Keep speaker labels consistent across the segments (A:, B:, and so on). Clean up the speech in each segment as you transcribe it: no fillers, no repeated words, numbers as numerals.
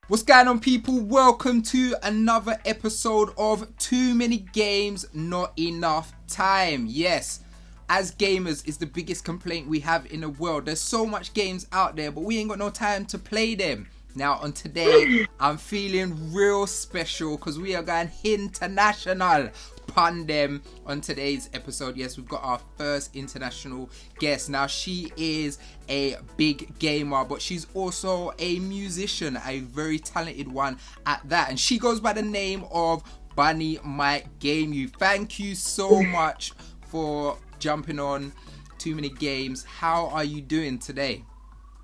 A: What's going on, people? Welcome to another episode of Too Many Games, Not Enough Time. Yes, as gamers is the biggest complaint we have in the world. There's so much games out there, but we ain't got no time to play them. Now, on today, I'm feeling real special because we are going international upon them on today's episode. Yes, we've got our first international guest. Now, she is a big gamer, but she's also a musician, a very talented one at that. And she goes by the name of Bunny Might Game You. Thank you so much for jumping on Too Many Games. How are you doing today?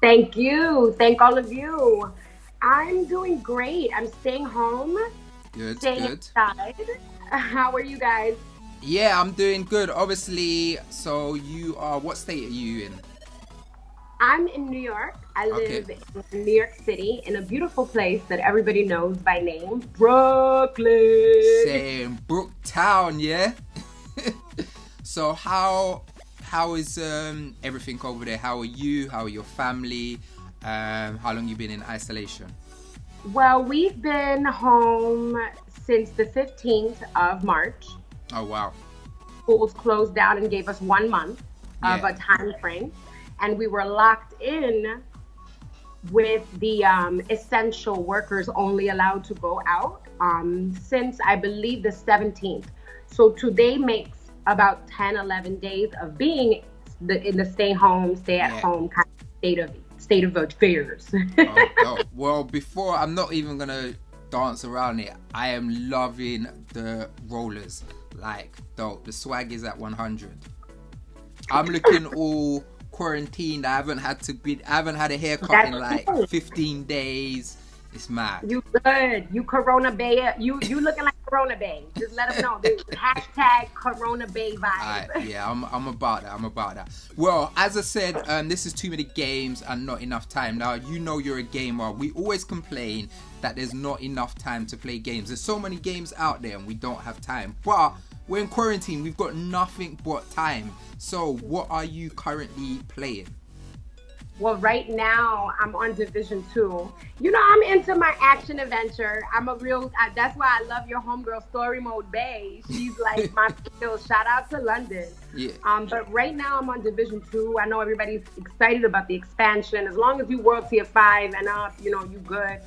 B: Thank you. Thank all of you. I'm doing great. I'm staying home, staying
A: Good.
B: inside. How are you guys?
A: Yeah, I'm doing good. Obviously, so you are, what state are you in?
B: I'm in New York. I
A: Okay.
B: live in New York City in a beautiful place that everybody knows by name, Brooklyn.
A: Same. Brooktown, yeah? So how is everything over there? How are you? How are your family? How long you been in isolation?
B: Well, we've been home since the 15th of March.
A: Oh wow.
B: Schools closed down and gave us 1 month of
A: Yeah.
B: a time frame. And we were locked in with the essential workers only allowed to go out since I believe the 17th. So today makes about 10, 11 days of being in the stay home, stay at
A: Yeah.
B: home kind of state of affairs.
A: Oh, dope. Well, before I'm not even gonna dance around it. I am loving the rollers. Like, dope. The swag is at 100. I'm looking all quarantined. I haven't had a haircut in like
B: That's cool.
A: 15 days. It's mad.
B: You good. You Corona Bay. You looking like Corona Bay. Just let them know. Hashtag Corona Bay vibe.
A: Yeah, I'm about that. I'm about that. Well, as I said, this is too many games and not enough time. Now, you know you're a gamer. We always complain that there's not enough time to play games. There's so many games out there and we don't have time. But we're in quarantine. We've got nothing but time. So, what are you currently playing?
B: Well, right now I'm on Division 2. You know, I'm into my action adventure. That's why I love your homegirl Story Mode Bay. She's like my skill. Shout out to London.
A: Yeah.
B: But right now I'm on Division 2. I know everybody's excited about the expansion. As long as you World Tier 5 and up, you know, you good.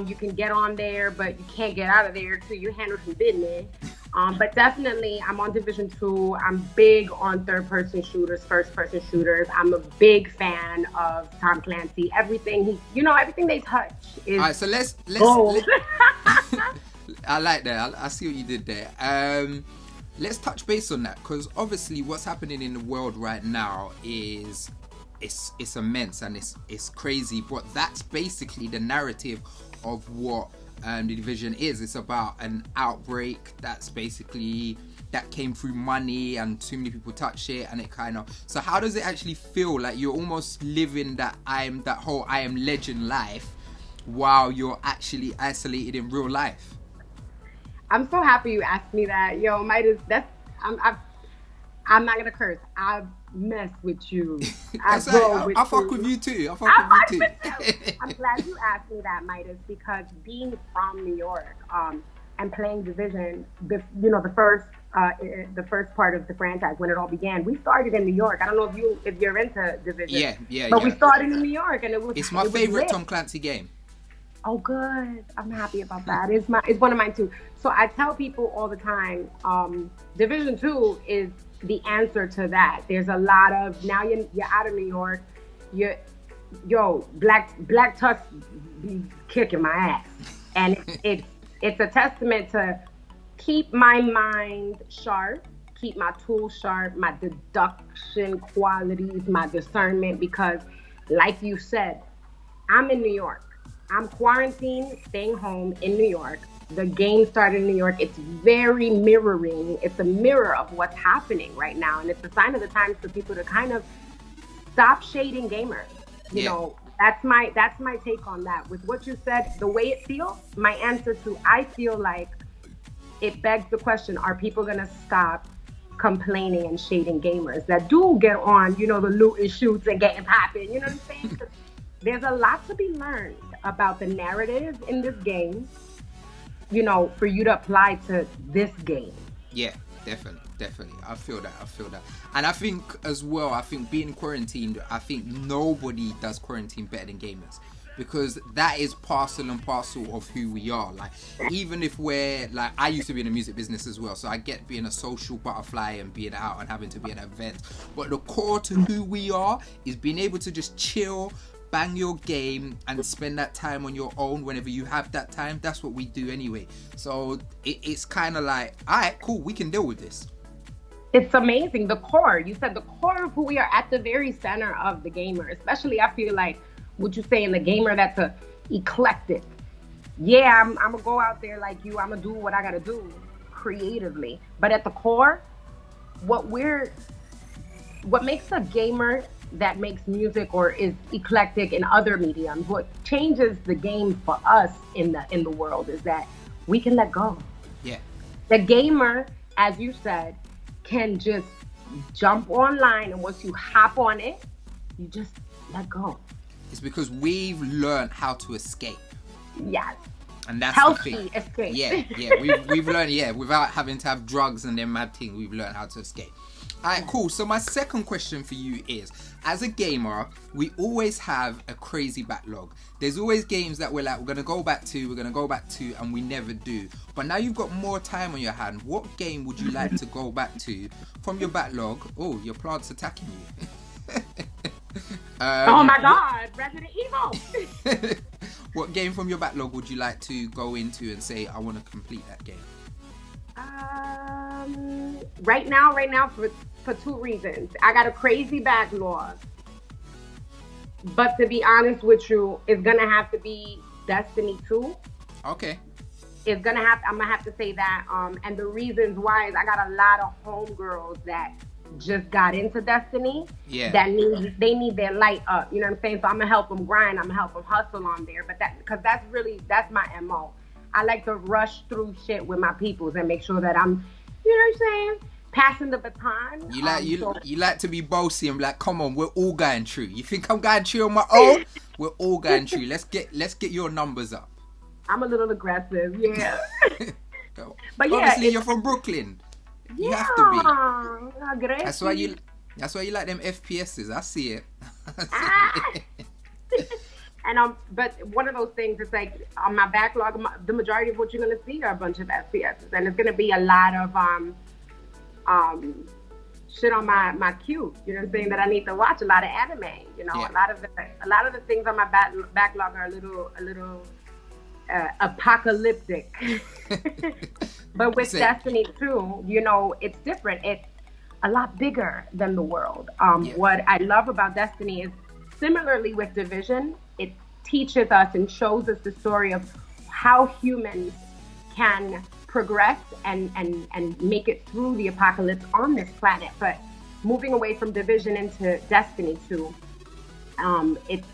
B: You can get on there, but you can't get out of there till you handle some business. But definitely, I'm on Division 2. I'm big on third-person shooters, first-person shooters. I'm a big fan of Tom Clancy. Everything everything they touch is
A: All right, so let's
B: gold.
A: I like that. I see what you did there. Let's touch base on that because obviously what's happening in the world right now is it's immense and it's crazy. But that's basically the narrative of what the Division is. It's about an outbreak that came through money and too many people touch it and it kind of. So how does it actually feel? Like you're almost living that whole I am legend life while you're actually isolated in real life.
B: I'm so happy you asked me that. Yo, Midas, I'm not gonna curse. I mess with you. I
A: That's
B: roll
A: right.
B: with
A: I
B: you.
A: fuck with you too. I fuck
B: I
A: with you too.
B: I'm glad you asked me that, Midas, because being from New York and playing Division, the first part of the franchise when it all began, we started in New York. I don't know if you're into Division,
A: Yeah.
B: but we started in New York, and
A: It's my
B: it was
A: favorite
B: lit.
A: Tom Clancy game.
B: Oh, good. I'm happy about that. It's one of mine too. So I tell people all the time, Division 2 is the answer to that. There's a lot of now you're out of New York. Black Tusk be kicking my ass, and it's a testament to keep my mind sharp, keep my tools sharp, my deduction qualities, my discernment, because like you said, I'm in New York. I'm quarantined, staying home in New York. The game started in New York. It's very mirroring. It's a mirror of what's happening right now. And it's a sign of the times for people to kind of stop shading gamers. You
A: Yeah.
B: know, that's my take on that. With what you said, the way it feels, my answer to I feel like it begs the question, are people gonna stop complaining and shading gamers that do get on, the loot and shoots and getting popping, you know what I'm saying? 'Cause there's a lot to be learned about the narrative in this game, you know, for you to apply to this game.
A: Yeah, definitely. I feel that. And I think as well, I think being quarantined, I think nobody does quarantine better than gamers. Because that is parcel and parcel of who we are. Like, even if we're, like, I used to be in the music business as well, so I get being a social butterfly and being out and having to be at events. But the core to who we are is being able to just chill, bang your game, and spend that time on your own whenever you have that time. That's what we do anyway. So it's kind of like, all right, cool, we can deal with this.
B: It's amazing. The core, you said the core of who we are, at the very center of the gamer. Especially, I feel like, would you say in the gamer that's a eclectic? Yeah, I'm gonna go out there like you. I'm gonna do what I gotta do creatively. But at the core, what makes a gamer that makes music or is eclectic in other mediums, what changes the game for us in the world is that we can let go.
A: Yeah.
B: The gamer, as you said, can just jump online, and once you hop on it, you just let go.
A: It's because we've learned how to escape.
B: Yes.
A: And that's
B: healthy
A: the thing.
B: Escape.
A: Yeah. We've learned, without having to have drugs and then mad thing, we've learned how to escape. Alright, cool. So my second question for you is, as a gamer, we always have a crazy backlog. There's always games that we're like, we're gonna go back to, and we never do. But now you've got more time on your hand. What game would you like to go back to from your backlog? Oh, your plant's attacking you.
B: Oh my God, Resident Evil!
A: What game from your backlog would you like to go into and say, I want to complete that game?
B: Right now, for two reasons. I got a crazy backlog, but to be honest with you, it's gonna have to be Destiny 2.
A: Okay.
B: I'm gonna have to say that. And the reasons why is I got a lot of homegirls that just got into Destiny.
A: Yeah.
B: That they need their light up. You know what I'm saying? So I'm gonna help them grind. I'm gonna help them hustle on there. But that's my MO. I like to rush through shit with my peoples and make sure that I'm, you know what I'm saying, passing the baton.
A: You like to be bossy and be like, come on, we're all going through. You think I'm going through on my own? We're all going through. Let's get your numbers up.
B: I'm a little aggressive, yeah. But yeah,
A: obviously you're from Brooklyn. You have to be.
B: Aggressive.
A: That's why you like them FPSs. I see it.
B: And but one of those things is like on my backlog, the majority of what you're gonna see are a bunch of FPSs, and it's gonna be a lot of shit on my queue. You know what I'm saying? That I need to watch a lot of anime. You know,
A: yeah.
B: a lot of the things on my backlog are a little apocalyptic. But with Destiny 2, you know, it's different. It's a lot bigger than the world. What I love about Destiny is, similarly with Division, it teaches us and shows us the story of how humans can progress and make it through the apocalypse on this planet. But moving away from Division into Destiny 2, it's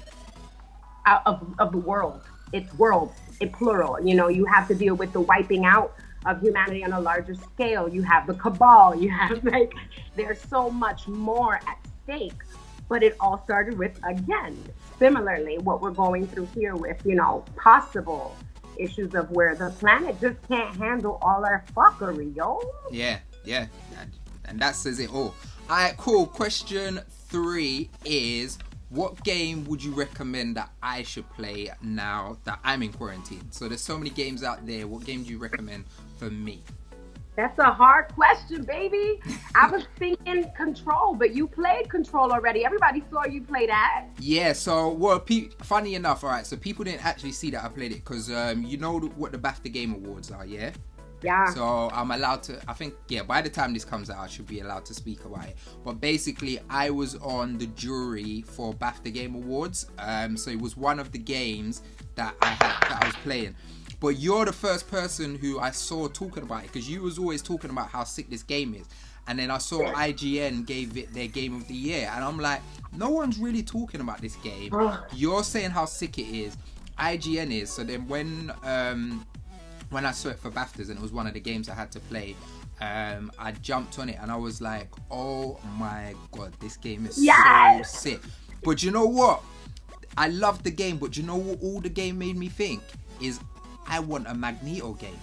B: out of the world. It's worlds, it's plural. You know, you have to deal with the wiping out of humanity on a larger scale. You have the cabal. You have there's so much more at stake. But it all started with, again, similarly, what we're going through here with, you know, possible issues of where the planet just can't handle all our fuckery, yo.
A: Yeah. And that says it all. All right, cool. Question 3 is, what game would you recommend that I should play now that I'm in quarantine? So there's so many games out there. What game do you recommend for me?
B: That's a hard question, baby. I was thinking Control, but you played Control already. Everybody saw you play that.
A: Yeah, so, well, funny enough, all right, so people didn't actually see that I played it because you know what the BAFTA Game Awards are, yeah?
B: Yeah.
A: So I'm allowed to, I think, yeah, by the time this comes out, I should be allowed to speak about it. But basically, I was on the jury for BAFTA Game Awards. So it was one of the games that I was playing. But you're the first person who I saw talking about it, because you was always talking about how sick this game is. And then I saw IGN gave it their Game of the Year. And I'm like, no one's really talking about this game. You're saying how sick it is. IGN is. So then when I saw it for BAFTAs and it was one of the games I had to play, I jumped on it and I was like, oh my God, this game is so sick. But you know what? I loved the game, but you know what all the game made me think is I want a Magneto game.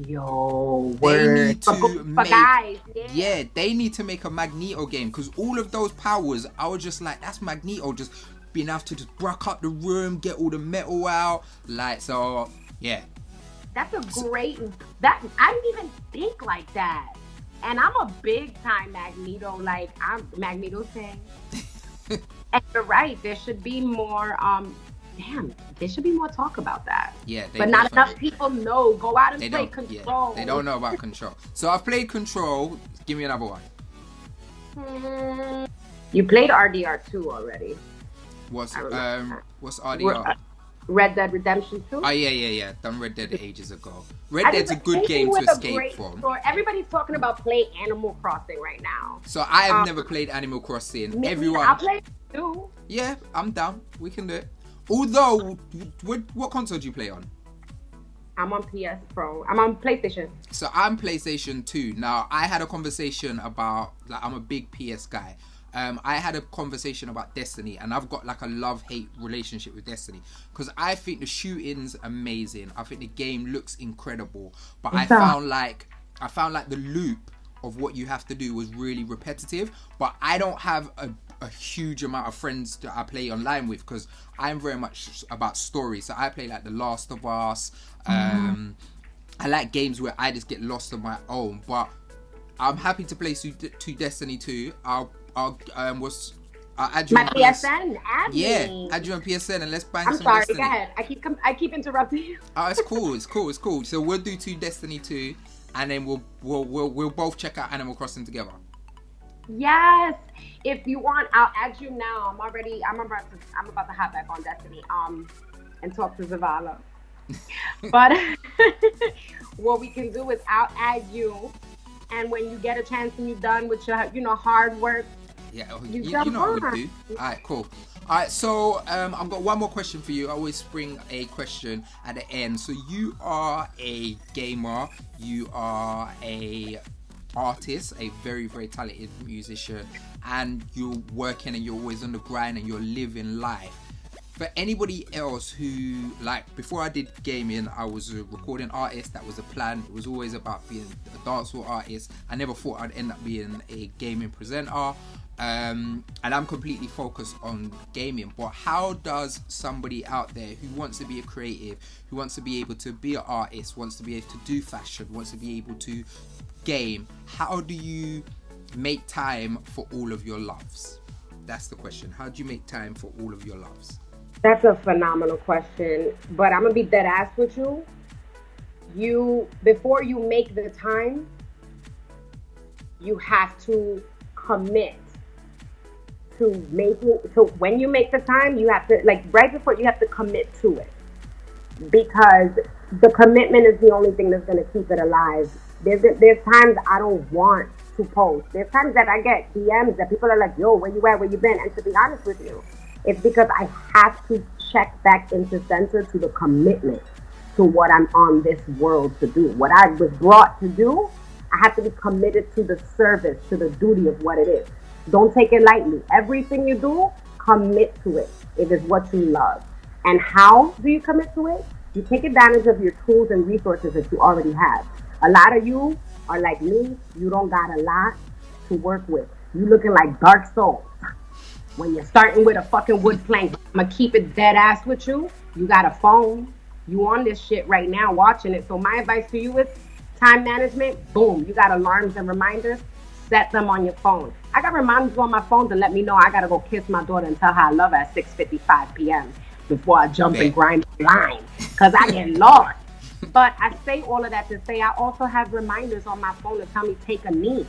B: Yo,
A: They
B: word.
A: need to make,
B: guys,
A: yeah, they need to make a Magneto game, because all of those powers, I was just like, that's Magneto just being able to just bruck up the room, get all the metal out, like, so yeah.
B: That's a great. That I didn't even think like that, and I'm a big time Magneto. Like I'm Magneto thing. And you're right. There should be more. Damn, there should be more talk about that.
A: Yeah,
B: but not enough people know. Go out and play Control.
A: Yeah, they don't know about Control. So I've played Control. Give me another one.
B: You played RDR2 already.
A: What's RDR?
B: Red Dead Redemption 2?
A: Oh yeah. Done Red Dead ages ago. Red Dead's a good game to escape from.
B: Everybody's talking about play Animal Crossing right now.
A: So I have never played Animal Crossing. Everyone.
B: I'll play it too.
A: Yeah, I'm down. We can do it. Although, what console do you play on?
B: I'm on PS Pro. I'm on PlayStation.
A: So I'm PlayStation 2. Now, I had a conversation about, like, I'm a big PS guy. I had a conversation about Destiny, and I've got like a love-hate relationship with Destiny, because I think the shooting's amazing. I think the game looks incredible, but I found like the loop of what you have to do was really repetitive. But I don't have a huge amount of friends that I play online with, because I'm very much about story. So I play like The Last of Us. I like games where I just get lost on my own. But I'm happy to play to Destiny 2. I'll add you
B: my
A: on
B: PSN. Add me.
A: Yeah, add you on PSN and let's bang
B: I'm
A: some
B: sorry.
A: Destiny.
B: Go ahead. I keep interrupting you.
A: Oh, it's cool. So we'll do 2 Destiny 2, and then we'll both check out Animal Crossing together.
B: Yes. If you want, I'll add you now. I'm about to hop back on Destiny. And talk to Zavala. But what we can do is I'll add you, and when you get a chance and you're done with your hard work.
A: Yeah, you know what we do. Alright, cool. Alright, so I've got one more question for you. I always bring a question at the end. So you are a gamer, you are a artist, a very, very talented musician, and you're working and you're always on the grind and you're living life. For anybody else who, like, before I did gaming, I was a recording artist. That was a plan. It was always about being a dancehall artist. I never thought I'd end up being a gaming presenter. And I'm completely focused on gaming. But how does somebody out there who wants to be a creative, who wants to be able to be an artist, wants to be able to do fashion, wants to be able to game, how do you make time for all of your loves? That's the question. How do you make time for all of your loves?
B: That's a phenomenal question, but I'm gonna be dead ass with you. Before you make the time, you have to commit to making. So when you make the time, you have to, like, right before, you have to commit to it, because the commitment is the only thing that's gonna keep it alive. There's times I don't want to post. There's times that I get DMs that people are like, "Yo, where you at? Where you been?" And to be honest with you, it's because I have to check back into center to the commitment to what I'm on this world to do. What I was brought to do, I have to be committed to the service, to the duty of what it is. Don't take it lightly. Everything you do, commit to it. It is what you love. And how do you commit to it? You take advantage of your tools and resources that you already have. A lot of you are like me. You don't got a lot to work with. You looking like Dark Souls. When you're starting with a fucking wood plank, I'm gonna keep it dead ass with you. You got a phone. You on this shit right now watching it. So my advice to you is time management. Boom. You got alarms and reminders. Set them on your phone. I got reminders on my phone to let me know I gotta go kiss my daughter and tell her I love her at 6:55 p.m. before I jump and grind the line, because I get lost. But I say all of that to say I also have reminders on my phone to tell me take a knee.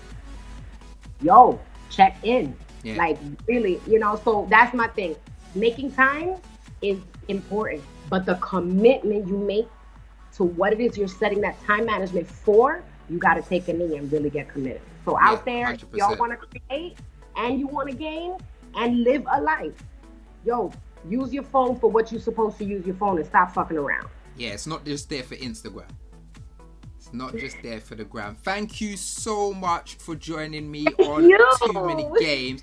B: Yo, check in. Yeah. Like, really, so that's my thing. Making time is important, but the commitment you make to what it is you're setting that time management for, you got to take a knee and really get committed. So out there, 100%. Y'all want to create and you want to game and live a life. Yo, use your phone for what you're supposed to use your phone and stop fucking around.
A: Yeah, it's not just there for Instagram. It's not just there for the gram. Thank you so much for joining me on Too Many Games.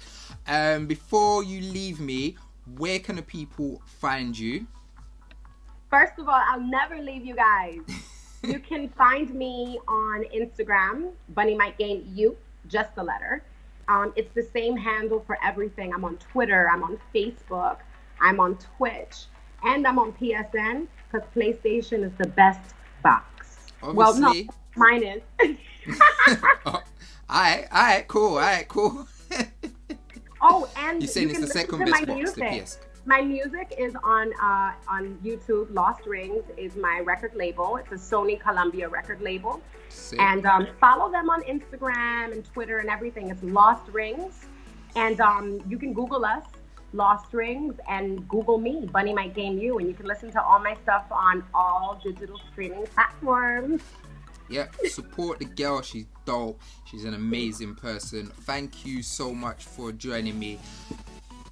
A: Before you leave me, where can the people find you?
B: First of all, I'll never leave you guys. You can find me on Instagram, Bunny Might Game You, just the letter. It's the same handle for everything. I'm on Twitter, I'm on Facebook, I'm on Twitch, and I'm on PSN because PlayStation is the best box.
A: Obviously.
B: Well, no, mine is.
A: All right, cool.
B: Oh, and
A: you're saying
B: you
A: it's the second best box, the PS.
B: My music is on YouTube. Lost Rings is my record label. It's a Sony Columbia record label.
A: Sick.
B: And follow them on Instagram and Twitter and everything. It's Lost Rings. And you can Google us, Lost Rings, and Google me, Bunny Might Game You. And you can listen to all my stuff on all digital streaming platforms.
A: Yep, support the girl. She's dope. She's an amazing person. Thank you so much for joining me.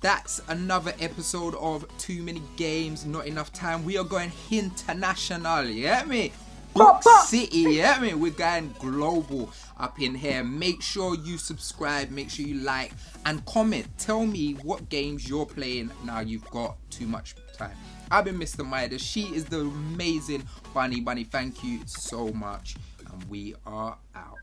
A: That's another episode of Too Many Games, Not Enough Time. We are going international, you get me? Book City, you get me? We're going global up in here. Make sure you subscribe, make sure you like and comment. Tell me what games you're playing now you've got too much time. I've been Mr. Midas. She is the amazing Bunny. Thank you so much. And we are out.